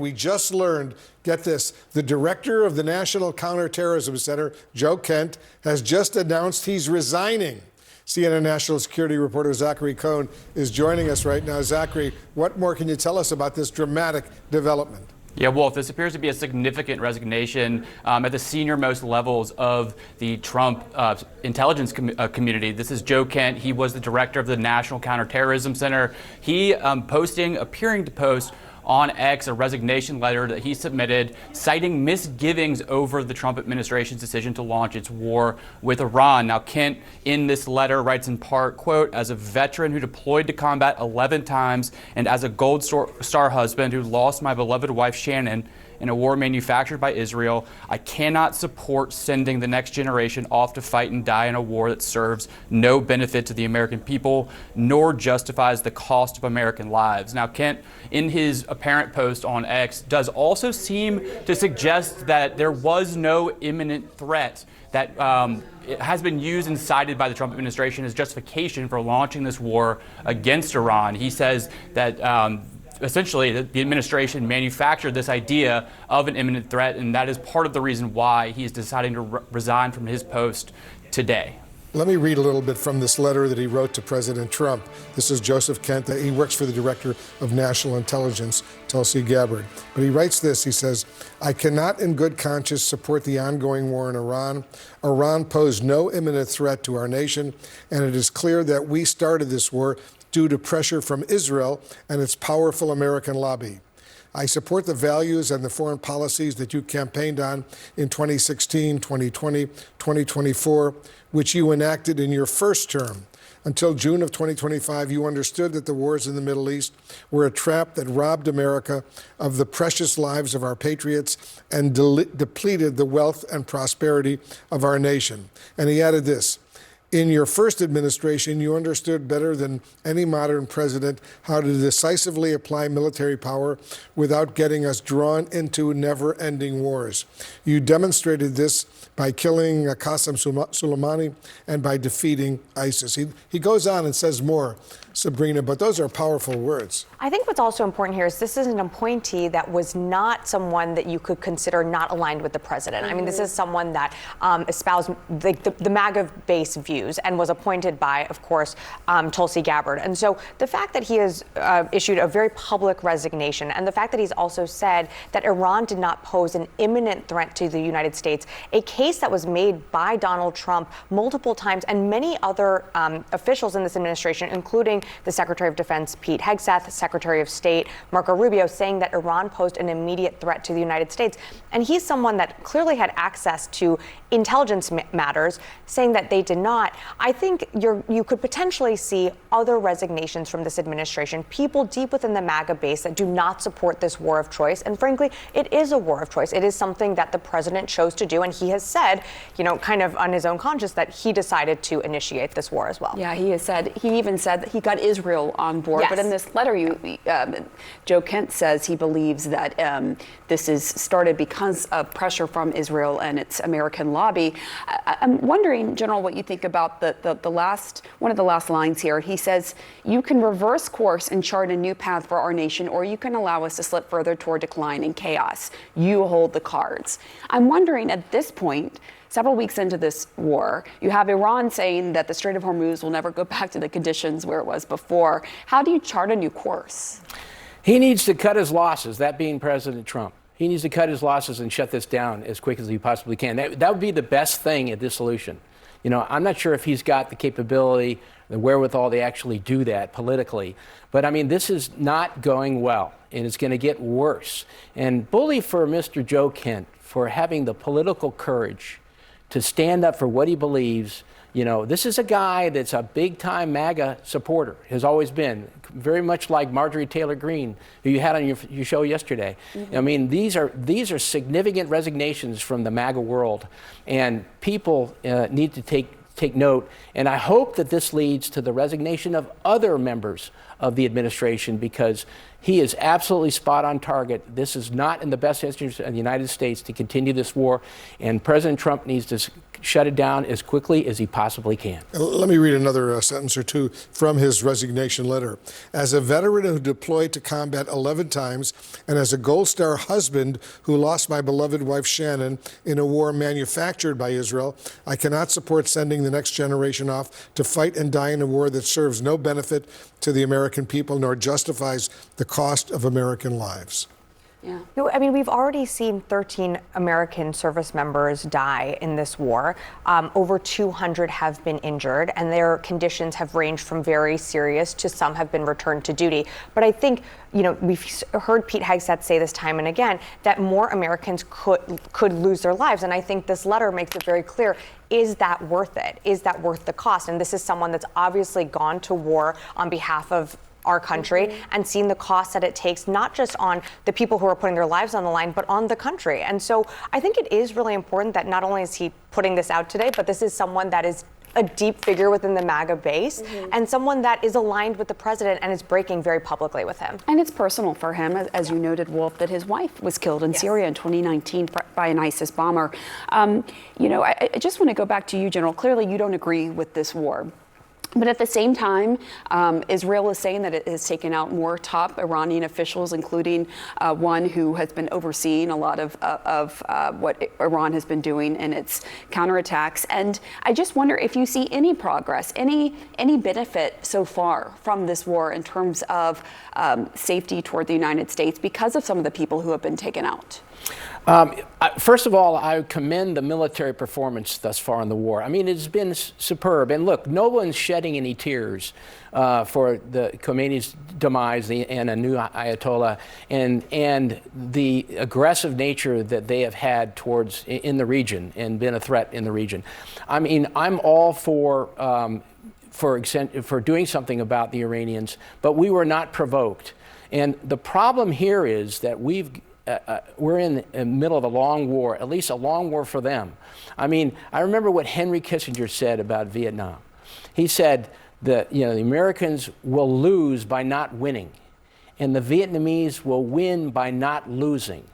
We just learned, get this, the director of the National Counterterrorism Center, Joe Kent, has just announced he's resigning. CNN national security reporter Zachary Cohn is joining us right now. Zachary, what more can you tell us about this dramatic development? Yeah, Wolf, this appears to be a significant resignation at the senior-most levels of the Trump intelligence community. This is Joe Kent. He was the director of the National Counterterrorism Center. He appearing to post on X a resignation letter that he submitted, citing misgivings over the Trump administration's decision to launch its war with Iran. Now, Kent, in this letter, writes in part, quote, "As a veteran who deployed to combat 11 times and as a Gold Star husband who lost my beloved wife, Shannon, in a war manufactured by Israel, I cannot support sending the next generation off to fight and die in a war that serves no benefit to the American people, nor justifies the cost of American lives." Now, Kent, in his apparent post on X, does also seem to suggest that there was no imminent threat that it has been used and cited by the Trump administration as justification for launching this war against Iran. He says that essentially, the administration manufactured this idea of an imminent threat, and that is part of the reason why he's deciding to resign from his post today. Let me read a little bit from this letter that he wrote to President Trump. This is Joseph Kent. He works for the Director of National Intelligence, Tulsi Gabbard. But he writes this. He says, "I cannot in good conscience support the ongoing war in Iran. Iran posed no imminent threat to our nation, and it is clear that we started this war due to pressure from Israel and its powerful American lobby. I support the values and the foreign policies that you campaigned on in 2016, 2020, 2024, which you enacted in your first term. Until June of 2025, you understood that the wars in the Middle East were a trap that robbed America of the precious lives of our patriots and depleted the wealth and prosperity of our nation." And he added this, "In your first administration, you understood better than any modern president how to decisively apply military power without getting us drawn into never-ending wars. You demonstrated this by killing Qasem Soleimani and by defeating ISIS." He goes on and says more, Sabrina, but those are powerful words. I think what's also important here is this is an appointee that was not someone that you could consider not aligned with the president. I mean, this is someone that espoused the MAGA base views and was appointed by, of course, Tulsi Gabbard. And so the fact that he has issued a very public resignation, and the fact that he's also said that Iran did not pose an imminent threat to the United States, a case that was made by Donald Trump multiple times and many other officials in this administration, including the Secretary of Defense, Pete Hegseth, Secretary of State, Marco Rubio, saying that Iran posed an immediate threat to the United States. And he's someone that clearly had access to intelligence matters, saying that they did not. I think you could potentially see other resignations from this administration, people deep within the MAGA base that do not support this war of choice. And frankly, it is a war of choice. It is something that the president chose to do. And he has said, kind of on his own conscience, that he decided to initiate this war as well. Yeah, he even said that he got Israel on board. Yes. But in this letter, Joe Kent says he believes that this is started because of pressure from Israel and its American lobby. I'm wondering, General, what you think about one of the last lines here. He says, "You can reverse course and chart a new path for our nation, or you can allow us to slip further toward decline and chaos. You hold the cards." I'm wondering at this point, several weeks into this war, you have Iran saying that the Strait of Hormuz will never go back to the conditions where it was before. How do you chart a new course? He needs to cut his losses, that being President Trump. He needs to cut his losses and shut this down as quick as he possibly can. That would be the best thing at this solution. I'm not sure if he's got the capability, the wherewithal to actually do that politically. But, I mean, this is not going well, and it's going to get worse. And bully for Mr. Joe Kent for having the political courage to stand up for what he believes. This is a guy that's a big-time MAGA supporter, has always been, very much like Marjorie Taylor Greene, who you had on your show yesterday. Mm-hmm. I mean, these are significant resignations from the MAGA world, and people need to take note. And I hope that this leads to the resignation of other members of the administration, because He is absolutely spot on target. This is not in the best interest of the United States to continue this war, and President Trump needs to shut it down as quickly as he possibly can. Let me read another sentence or two from his resignation letter. As a veteran who deployed to combat 11 times, and as a Gold Star husband who lost my beloved wife Shannon in a war manufactured by Israel, I cannot support sending the next generation off to fight and die in a war that serves no benefit to the American people nor justifies the cost of American lives. Yeah. No, I mean, we've already seen 13 American service members die in this war. Over 200 have been injured, and their conditions have ranged from very serious to some have been returned to duty. But I think, you know, we've heard Pete Hegseth say this time and again that more Americans could lose their lives. And I think this letter makes it very clear. Is that worth it? Is that worth the cost? And this is someone that's obviously gone to war on behalf of our country and seen the cost that it takes, not just on the people who are putting their lives on the line, but on the country. And so I think it is really important that not only is he putting this out today, but this is someone that is a deep figure within the MAGA base and someone that is aligned with the president and is breaking very publicly with him. And it's personal for him, as you noted, Wolf, that his wife was killed in Syria in 2019 by an ISIS bomber. You know, I just want to go back to you, General. Clearly, you don't agree with this war. But at the same time, Israel is saying that it has taken out more top Iranian officials, including one who has been overseeing a lot of what Iran has been doing in its counterattacks. And I just wonder if you see any progress, any benefit so far from this war in terms of safety toward the United States because of some of the people who have been taken out. First of all, I commend the military performance thus far in the war. I mean, it's been superb. And look, no one's shedding any tears for the Khomeini's demise and a new Ayatollah and the aggressive nature that they have had towards in the region and been a threat in the region. I mean, I'm all for doing something about the Iranians, but we were not provoked. And the problem here is that we're in the middle of a long war, at least a long war for them. I mean, I remember what Henry Kissinger said about Vietnam. He said that, you know, the Americans will lose by not winning, and the Vietnamese will win by not losing.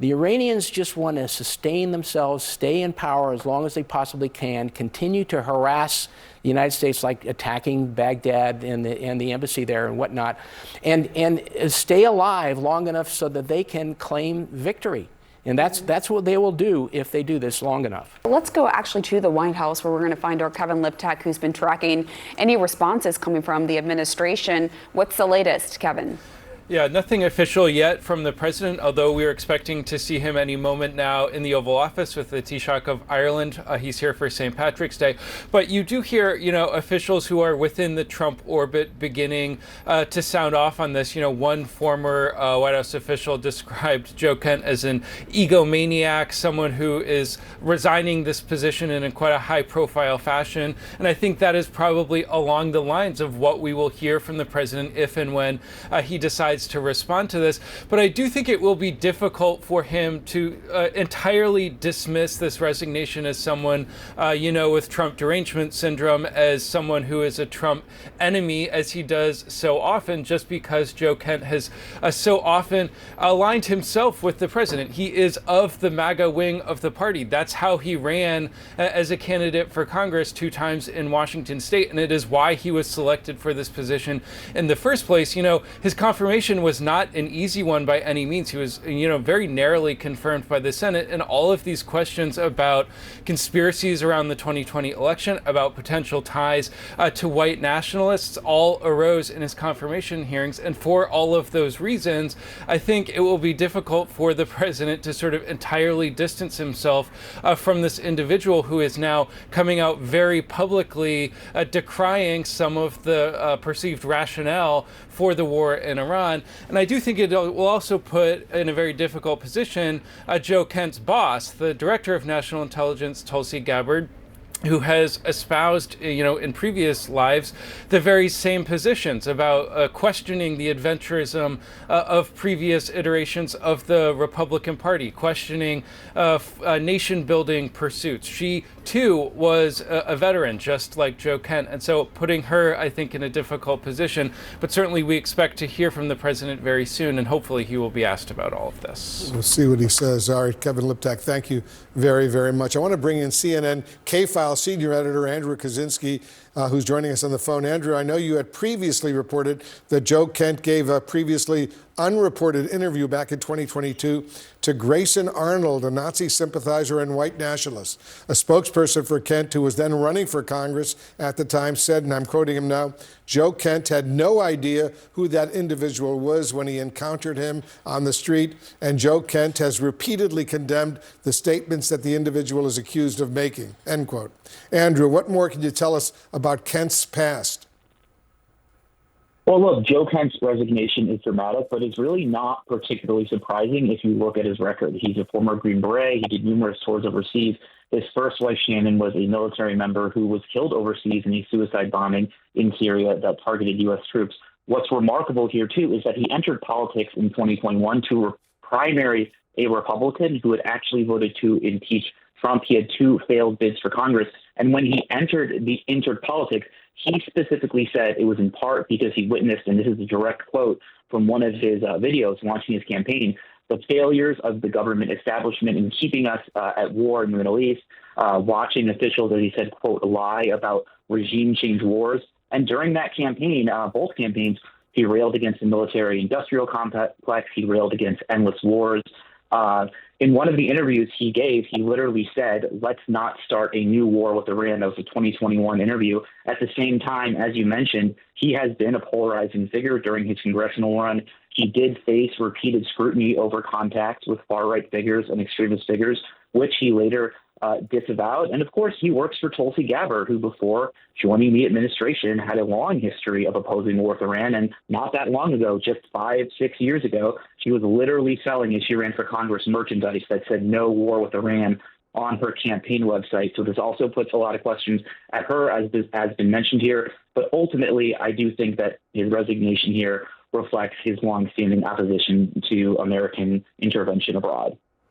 The Iranians just want to sustain themselves, stay in power as long as they possibly can, continue to harass the United States, like attacking Baghdad and the embassy there and whatnot, and stay alive long enough so that they can claim victory. And that's what they will do if they do this long enough. Let's go actually to the White House, where we're going to find our Kevin Liptak, who's been tracking any responses coming from the administration. What's the latest, Kevin? Yeah, nothing official yet from the president, although we're expecting to see him any moment now in the Oval Office with the Taoiseach of Ireland. He's here for St. Patrick's Day. But you do hear, you know, officials who are within the Trump orbit beginning to sound off on this. You know, one former White House official described Joe Kent as an egomaniac, someone who is resigning this position in quite a high-profile fashion. And I think that is probably along the lines of what we will hear from the president if and when he decides to respond to this. But I do think it will be difficult for him to entirely dismiss this resignation as someone, you know, with Trump derangement syndrome, as someone who is a Trump enemy, as he does so often, just because Joe Kent has so often aligned himself with the president. He is of the MAGA wing of the party. That's how he ran as a candidate for Congress 2 times in Washington state, and it is why he was selected for this position in the first place. You know, his confirmation was not an easy one by any means. He was, you know, very narrowly confirmed by the Senate, and all of these questions about conspiracies around the 2020 election, about potential ties to white nationalists, all arose in his confirmation hearings. And for all of those reasons, I think it will be difficult for the president to sort of entirely distance himself from this individual who is now coming out very publicly decrying some of the perceived rationale for the war in Iran. And I do think it will also put in a very difficult position Joe Kent's boss, the director of national intelligence, Tulsi Gabbard, who has espoused, in previous lives, the very same positions about questioning the adventurism of previous iterations of the Republican Party, questioning nation-building pursuits. She, too, was a veteran, just like Joe Kent, and so putting her, I think, in a difficult position. But certainly we expect to hear from the president very soon, and hopefully he will be asked about all of this. We'll see what he says. All right, Kevin Liptak, thank you very, very much. I want to bring in CNN KFILE senior editor Andrew Kaczynski, who's joining us on the phone. Andrew, I know you had previously reported that Joe Kent gave a previously unreported interview back in 2022 to Grayson Arnold, a Nazi sympathizer and white nationalist. A spokesperson for Kent, who was then running for Congress at the time, said, and I'm quoting him now, Joe Kent had no idea who that individual was when he encountered him on the street, and Joe Kent has repeatedly condemned the statements that the individual is accused of making, end quote. Andrew, what more can you tell us about Kent's past? Well, look, Joe Kent's resignation is dramatic, but it's really not particularly surprising if you look at his record. He's a former Green Beret. He did numerous tours overseas. His first wife, Shannon, was a military member who was killed overseas in a suicide bombing in Syria that targeted U.S. troops. What's remarkable here, too, is that he entered politics in 2021 to primary a Republican who had actually voted to impeach Trump. He had 2 failed bids for Congress. And when he entered politics, he specifically said it was in part because he witnessed, and this is a direct quote from one of his videos launching his campaign, the failures of the government establishment in keeping us at war in the Middle East, watching officials, as he said, quote, lie about regime change wars. And during that campaign, both campaigns, he railed against the military-industrial complex. He railed against endless wars. In one of the interviews he gave, he literally said, let's not start a new war with Iran. That was a 2021 interview. At the same time, as you mentioned, he has been a polarizing figure during his congressional run. He did face repeated scrutiny over contacts with far-right figures and extremist figures, which he later disavowed. And of course, he works for Tulsi Gabbard, who before joining the administration had a long history of opposing war with Iran. And not that long ago, just 5-6 years ago, she was literally selling, as she ran for Congress, merchandise that said no war with Iran on her campaign website. So this also puts a lot of questions at her, as has been mentioned here. But ultimately, I do think that his resignation here reflects his longstanding opposition to American intervention abroad.